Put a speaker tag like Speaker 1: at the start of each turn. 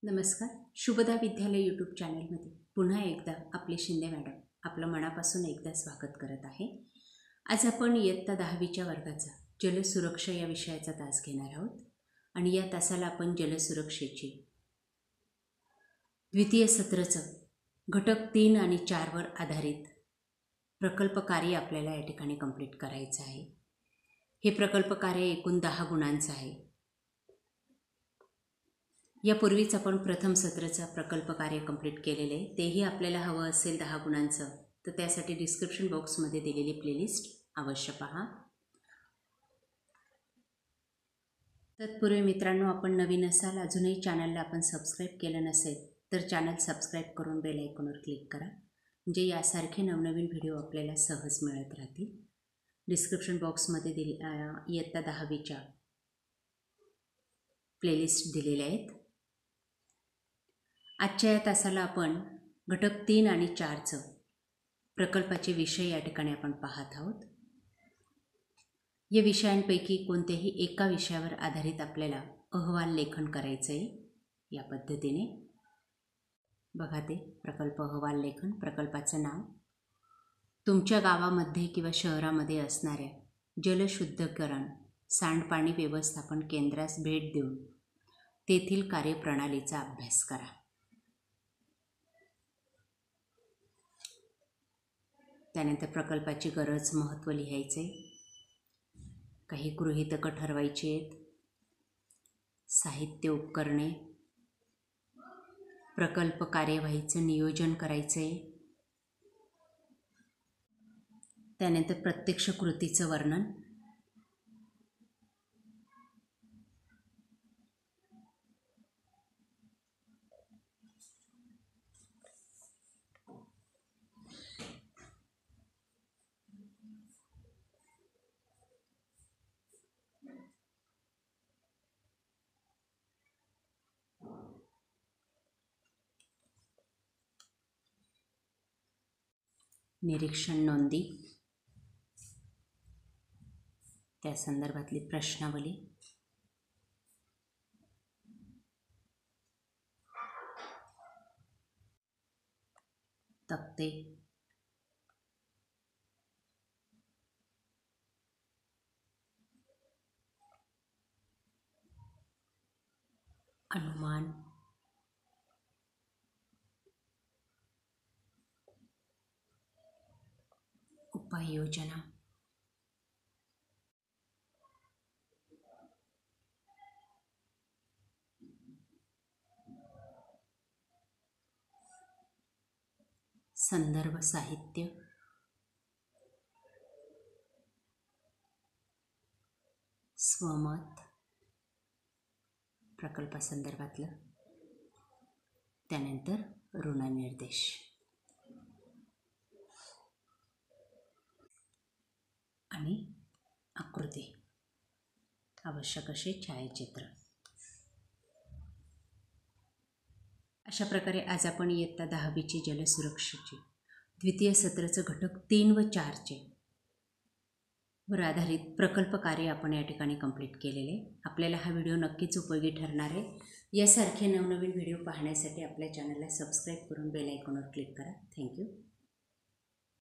Speaker 1: नमस्कार. शुभदा विद्यालय यूट्यूब चॅनलमध्ये पुन्हा एकदा आपले शिंदे मॅडम आपलं मनापासून एकदा स्वागत करत आहे. आज आपण इयत्ता 10वीच्या वर्गाचा जलसुरक्षा या विषयाचा तास घेणार आहोत आणि या तासाला आपण जलसुरक्षेची द्वितीय सत्राचं घटक 3 आणि 4 वर आधारित प्रकल्प कार्य आपल्याला या ठिकाणी कंप्लीट करायचं आहे. हे प्रकल्प कार्य एकूण 10 गुणांचं आहे. यापूर्वीच आपण प्रथम सत्राचा प्रकल्प कार्य कंप्लीट केलेले आहे. तेही आपल्याला हवं असेल 10 गुणांचं तर त्यासाठी डिस्क्रिप्शन बॉक्समध्ये दिलेली प्लेलिस्ट अवश्य पहा. तत्पूर्वी मित्रांनो, आपण नवीन असाल, अजूनही चॅनलला आपण सबस्क्राईब केलं नसेल तर चॅनल सबस्क्राईब करून बेल आयकॉनवर क्लिक करा, म्हणजे यासारखे नवनवीन व्हिडिओ आपल्याला सहज मिळत राहतील. डिस्क्रिप्शन बॉक्समध्ये इयत्ता 10वीच्या प्लेलिस्ट दिलेल्या आहेत. आजच्या या तासाला आपण घटक 3 आणि 4चं प्रकल्पाचे विषय या ठिकाणी आपण पाहत आहोत. या विषयांपैकी कोणत्याही एका विषयावर आधारित आपल्याला अहवाल लेखन करायचं आहे. या पद्धतीने बघा, ते प्रकल्प अहवाल लेखन. प्रकल्पाचं नाव: तुमच्या गावामध्ये किंवा शहरामध्ये असणाऱ्या जलशुद्धीकरण सांडपाणी व्यवस्थापन केंद्रास भेट देऊन तेथील कार्यप्रणालीचा अभ्यास करा. त्यानंतर प्रकल्पाची गरज, महत्त्व लिहायचे. काही गृहीतकं ठरवायची आहेत. साहित्य, उपकरणे, प्रकल्प कार्यवाहीचं नियोजन करायचं आहे. त्यानंतर प्रत्यक्ष कृतीचं वर्णन. निरीक्षण नोंदी, त्या संदर्भातली प्रश्नावली, तक्ते, अनुमान, उपाययोजना, संदर्भ साहित्य, स्वमत प्रकल्पासंदर्भातलं, त्यानंतर ऋणनिर्देश आणि आकृती, आवश्यक असे छायाचित्र. अशा प्रकारे आज आपण इयत्ता 10वीची जलसुरक्षेची द्वितीय सत्राचं घटक 3 व 4चे वर आधारित प्रकल्प कार्य आपण या ठिकाणी कंप्लीट केलेले. आपल्याला हा व्हिडिओ नक्कीच उपयोगी ठरणार आहे. यासारखे नवनवीन व्हिडिओ पाहण्यासाठी आपल्या चॅनलला सबस्क्राईब करून बेल आयकॉनवर क्लिक करा. थँक्यू.